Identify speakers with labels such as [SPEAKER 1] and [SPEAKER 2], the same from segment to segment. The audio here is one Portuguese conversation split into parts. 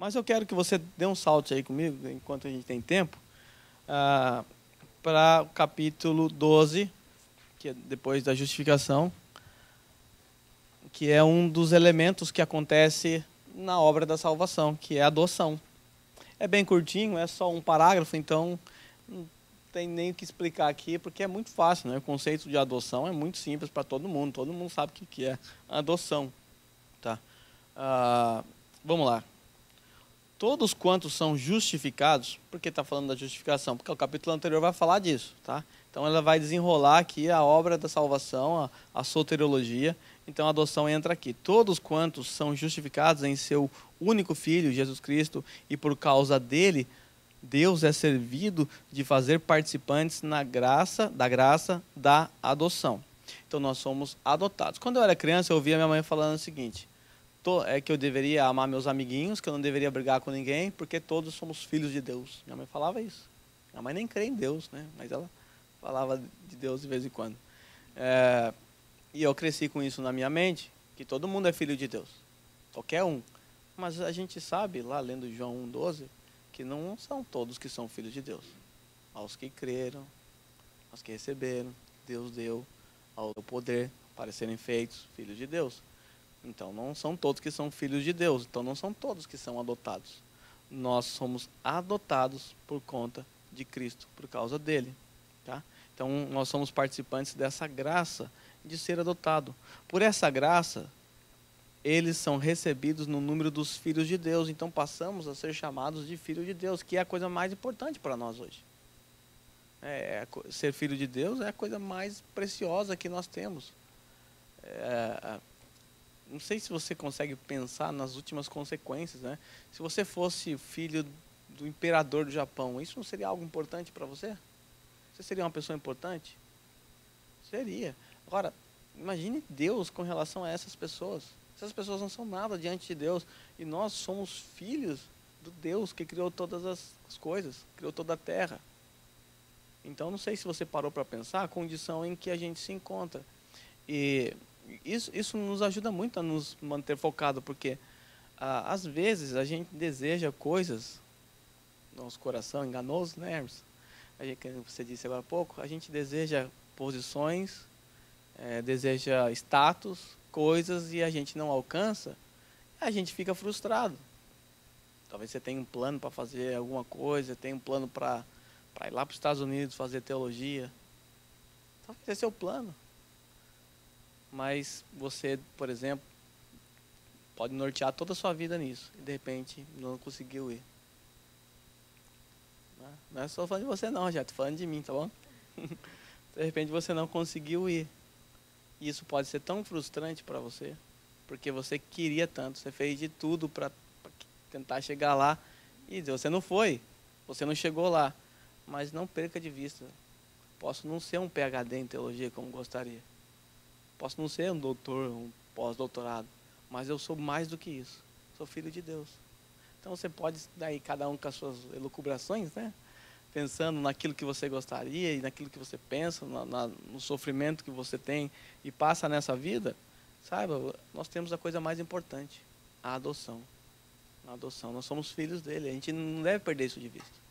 [SPEAKER 1] Mas eu quero que você dê um salto aí comigo, enquanto a gente tem tempo, para o capítulo 12, que é depois da justificação, que é um dos elementos que acontece na obra da salvação, que é a adoção. É bem curtinho, é só um parágrafo, então não tem nem o que explicar aqui, porque é muito fácil, né? O conceito de adoção é muito simples para todo mundo sabe o que é adoção. Tá? Vamos lá. Todos quantos são justificados, por que está falando da justificação? Porque o capítulo anterior vai falar disso, tá? Então ela vai desenrolar aqui a obra da salvação, a soteriologia. Então a adoção entra aqui. Todos quantos são justificados em seu único Filho, Jesus Cristo, e por causa dele, Deus é servido de fazer participantes da graça da adoção. Então nós somos adotados. Quando eu era criança, eu ouvia minha mãe falando o seguinte: é que eu deveria amar meus amiguinhos, que eu não deveria brigar com ninguém, porque todos somos filhos de Deus. Minha mãe falava isso. Minha mãe nem crê em Deus, né? Mas ela falava de Deus de vez em quando. E eu cresci com isso na minha mente, que todo mundo é filho de Deus. Qualquer um. Mas a gente sabe, lá lendo João 1,12, que não são todos que são filhos de Deus. Aos que creram, aos que receberam, Deus deu ao poder para serem feitos filhos de Deus. Então, não são todos que são filhos de Deus. Então, não são todos que são adotados. Nós somos adotados por conta de Cristo, por causa dele. Tá? Então, nós somos participantes dessa graça de ser adotado. Por essa graça, eles são recebidos no número dos filhos de Deus. Então, passamos a ser chamados de filhos de Deus, que é a coisa mais importante para nós hoje. Ser filho de Deus é a coisa mais preciosa que nós temos. Não sei se você consegue pensar nas últimas consequências, né? Se você fosse filho do imperador do Japão, isso não seria algo importante para você? Você seria uma pessoa importante? Seria. Agora, imagine Deus com relação a essas pessoas. Essas pessoas não são nada diante de Deus. E nós somos filhos do Deus que criou todas as coisas, criou toda a terra. Então, não sei se você parou para pensar a condição em que a gente se encontra. E isso nos ajuda muito a nos manter focado, porque às vezes a gente deseja coisas, nosso coração enganoso, né, Hermes? Você disse agora há pouco, a gente deseja posições, deseja status, coisas, e a gente não alcança, a gente fica frustrado. Talvez você tenha um plano para fazer alguma coisa, tenha um plano para ir lá para os Estados Unidos fazer teologia. Talvez esse é o plano. Mas você, por exemplo, pode nortear toda a sua vida nisso e de repente não conseguiu ir. Não é só falando de você não, já estou falando de mim, tá bom? De repente você não conseguiu ir. E isso pode ser tão frustrante para você, porque você queria tanto, você fez de tudo para tentar chegar lá e você não foi, você não chegou lá. Mas não perca de vista, posso não ser um PhD em teologia como gostaria. Posso não ser um doutor, um pós-doutorado, mas eu sou mais do que isso. Sou filho de Deus. Então você pode, daí cada um com as suas elucubrações, né? Pensando naquilo que você gostaria e naquilo que você pensa, no sofrimento que você tem e passa nessa vida. Saiba, nós temos a coisa mais importante, a adoção. A adoção, nós somos filhos dele, a gente não deve perder isso de vista.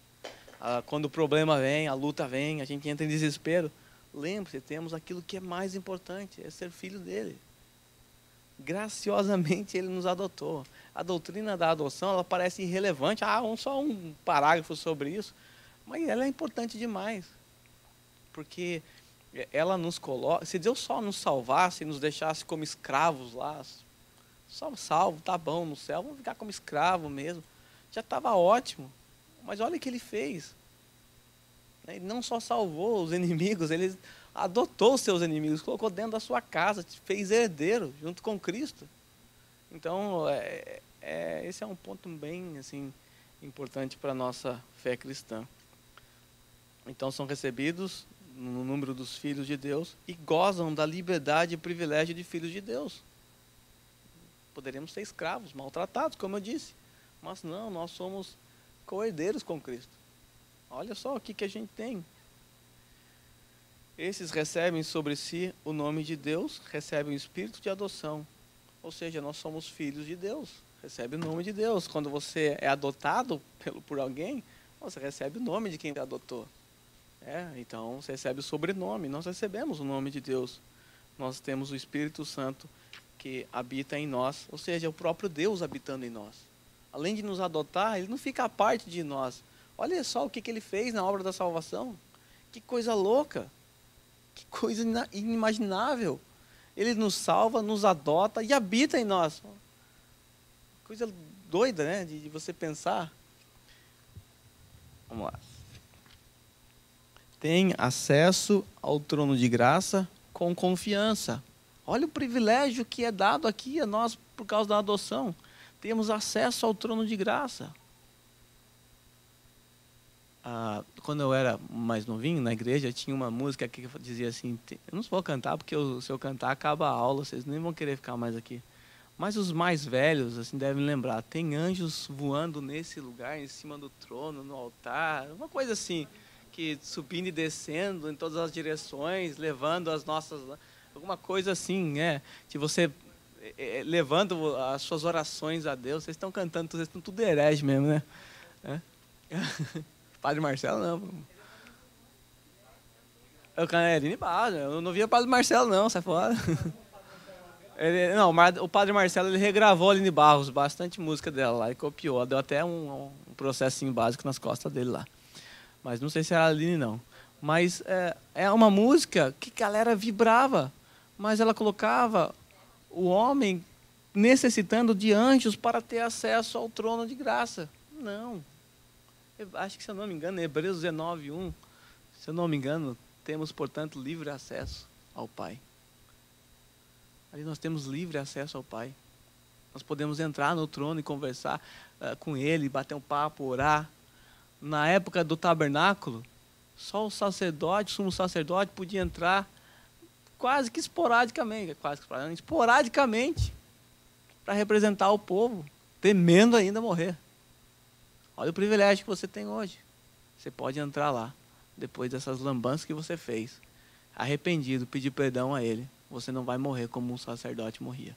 [SPEAKER 1] Quando o problema vem, a luta vem, a gente entra em desespero. Lembre-se, temos aquilo que é mais importante, é ser filho dele. Graciosamente ele nos adotou. A doutrina da adoção, ela parece irrelevante. Só um parágrafo sobre isso. Mas ela é importante demais. Porque ela nos coloca... Se Deus só nos salvasse e nos deixasse como escravos lá, só salvo, tá bom, no céu, vamos ficar como escravo mesmo. Já estava ótimo. Mas olha o que ele fez. Ele não só salvou os inimigos, ele adotou os seus inimigos, colocou dentro da sua casa, te fez herdeiro junto com Cristo. Então, esse é um ponto bem assim, importante para a nossa fé cristã. Então, são recebidos no número dos filhos de Deus e gozam da liberdade e privilégio de filhos de Deus. Poderíamos ser escravos, maltratados, como eu disse. Mas não, nós somos co-herdeiros com Cristo. Olha só o que a gente tem. Esses recebem sobre si o nome de Deus, recebem o espírito de adoção. Ou seja, nós somos filhos de Deus. recebe o nome de Deus. Quando você é adotado por alguém, você recebe o nome de quem te adotou. Então você recebe o sobrenome. Nós recebemos o nome de Deus. Nós temos o Espírito Santo que habita em nós, ou seja, o próprio Deus habitando em nós. Além de nos adotar, ele não fica à parte de nós. Olha só o que ele fez na obra da salvação. Que coisa louca. Que coisa inimaginável. Ele nos salva, nos adota e habita em nós. Coisa doida, né? De você pensar. Vamos lá. Tem acesso ao trono de graça com confiança. Olha o privilégio que é dado aqui a nós por causa da adoção. Temos acesso ao trono de graça. Quando eu era mais novinho, na igreja, tinha uma música que dizia assim, eu não vou cantar, porque se eu cantar acaba a aula, vocês nem vão querer ficar mais aqui. Mas os mais velhos assim devem lembrar, tem anjos voando nesse lugar, em cima do trono, no altar, uma coisa assim, que subindo e descendo em todas as direções, levando as nossas... Alguma coisa assim, que você levando as suas orações a Deus. Vocês estão cantando, vocês estão tudo herege mesmo, né? Padre Marcelo, não. Eu não via Padre Marcelo, não, sai fora. O Padre Marcelo, ele regravou a Aline Barros, bastante música dela lá, e copiou. Deu até um processinho básico nas costas dele lá. Mas não sei se era a Aline, não. Mas é uma música que a galera vibrava. Mas ela colocava o homem necessitando de anjos para ter acesso ao trono de graça. Não. Eu acho que, se eu não me engano, Hebreus 19:1, se eu não me engano, temos, portanto, livre acesso ao Pai. Ali nós temos livre acesso ao Pai. Nós podemos entrar no trono e conversar com Ele, bater um papo, orar. Na época do tabernáculo, só o sacerdote, o sumo sacerdote, podia entrar quase que esporadicamente, para representar o povo, temendo ainda morrer. Olha o privilégio que você tem hoje. Você pode entrar lá, depois dessas lambanças que você fez, arrependido, pedir perdão a Ele. Você não vai morrer como um sacerdote morria.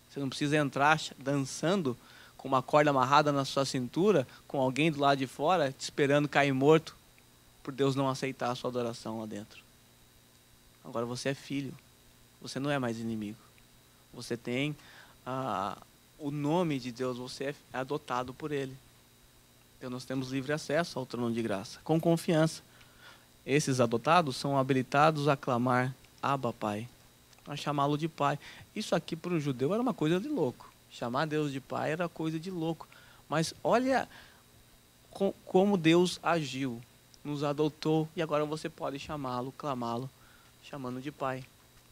[SPEAKER 1] Você não precisa entrar dançando com uma corda amarrada na sua cintura, com alguém do lado de fora, te esperando cair morto, por Deus não aceitar a sua adoração lá dentro. Agora você é filho, você não é mais inimigo. Você tem o nome de Deus, você é adotado por Ele. Então nós temos livre acesso ao trono de graça, com confiança. Esses adotados são habilitados a clamar Abba, Pai, a chamá-lo de Pai. Isso aqui para um judeu era uma coisa de louco. Chamar Deus de Pai era coisa de louco. Mas olha como Deus agiu, nos adotou, e agora você pode chamá-lo, clamá-lo, chamando de Pai.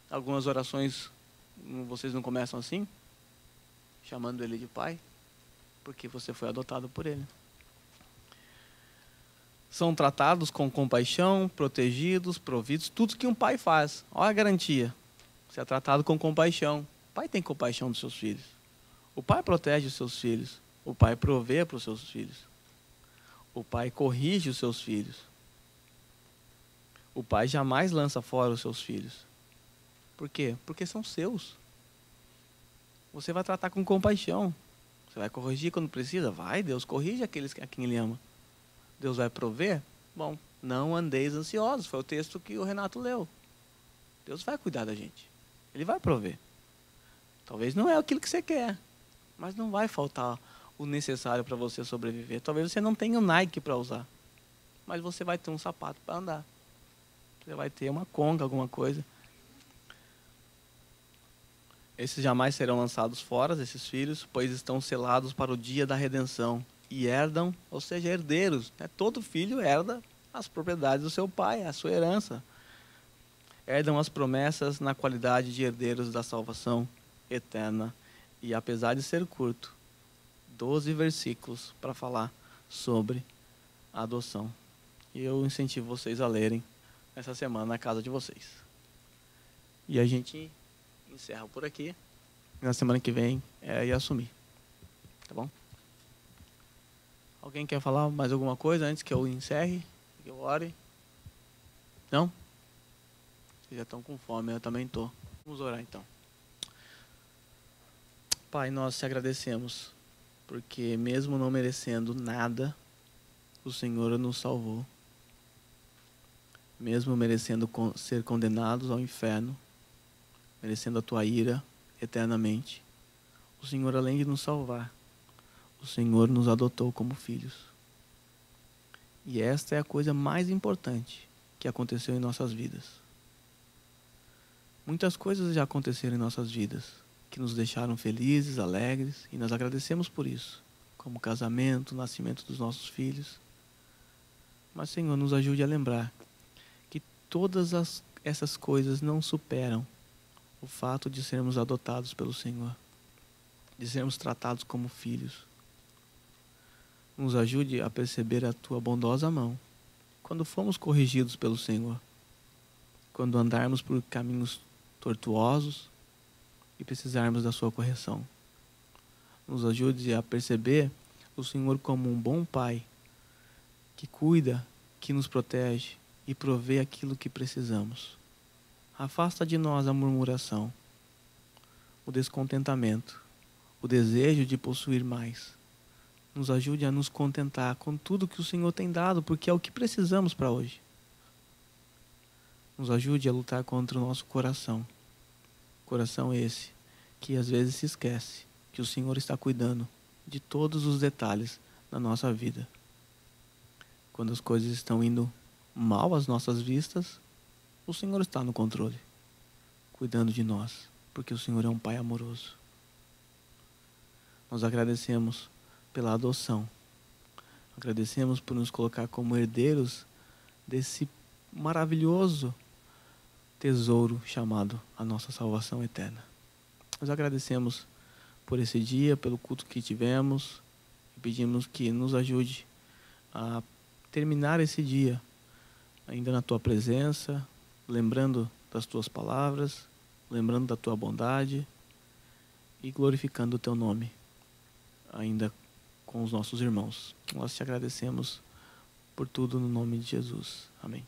[SPEAKER 1] Algumas orações, vocês não começam assim? Chamando Ele de Pai? Porque você foi adotado por Ele. São tratados com compaixão, protegidos, providos, tudo que um pai faz. Olha a garantia. Você é tratado com compaixão. O pai tem compaixão dos seus filhos. O pai protege os seus filhos. O pai provê para os seus filhos. O pai corrige os seus filhos. O pai jamais lança fora os seus filhos. Por quê? Porque são seus. Você vai tratar com compaixão. Você vai corrigir quando precisa? Vai, Deus corrige aqueles a quem Ele ama. Deus vai prover? Bom, não andeis ansiosos. Foi o texto que o Renato leu. Deus vai cuidar da gente. Ele vai prover. Talvez não é aquilo que você quer, mas não vai faltar o necessário para você sobreviver. Talvez você não tenha um Nike para usar, mas você vai ter um sapato para andar. Você vai ter uma conga, alguma coisa. Esses jamais serão lançados fora, esses filhos, pois estão selados para o dia da redenção. E herdam, ou seja, herdeiros. Todo filho herda as propriedades do seu pai, a sua herança. Herdam as promessas na qualidade de herdeiros da salvação eterna. E apesar de ser curto, 12 versículos para falar sobre a adoção. E eu incentivo vocês a lerem essa semana na casa de vocês. E a gente encerra por aqui. Na semana que vem é assumir. Tá bom? Alguém quer falar mais alguma coisa antes que eu encerre? Que eu ore? Não? Vocês já estão com fome, eu também estou. Vamos orar então. Pai, nós te agradecemos, porque mesmo não merecendo nada, o Senhor nos salvou. Mesmo merecendo ser condenados ao inferno, merecendo a tua ira eternamente, o Senhor, além de nos salvar, o Senhor nos adotou como filhos. E esta é a coisa mais importante que aconteceu em nossas vidas. Muitas coisas já aconteceram em nossas vidas, que nos deixaram felizes, alegres, e nós agradecemos por isso, como o casamento, o nascimento dos nossos filhos. Mas, Senhor, nos ajude a lembrar que todas essas coisas não superam o fato de sermos adotados pelo Senhor, de sermos tratados como filhos. Nos ajude a perceber a tua bondosa mão quando fomos corrigidos pelo Senhor, quando andarmos por caminhos tortuosos e precisarmos da sua correção. Nos ajude a perceber o Senhor como um bom Pai que cuida, que nos protege e provê aquilo que precisamos. Afasta de nós a murmuração, o descontentamento, o desejo de possuir mais. Nos ajude a nos contentar com tudo que o Senhor tem dado, porque é o que precisamos para hoje. Nos ajude a lutar contra o nosso coração. Coração esse que às vezes se esquece que o Senhor está cuidando de todos os detalhes da nossa vida. Quando as coisas estão indo mal às nossas vistas, o Senhor está no controle, cuidando de nós, porque o Senhor é um Pai amoroso. Nós agradecemos pela adoção. Agradecemos por nos colocar como herdeiros desse maravilhoso tesouro chamado a nossa salvação eterna. Nós agradecemos por esse dia, pelo culto que tivemos, e pedimos que nos ajude a terminar esse dia ainda na tua presença, lembrando das tuas palavras, lembrando da tua bondade e glorificando o teu nome ainda com os nossos irmãos. Nós te agradecemos por tudo no nome de Jesus. Amém.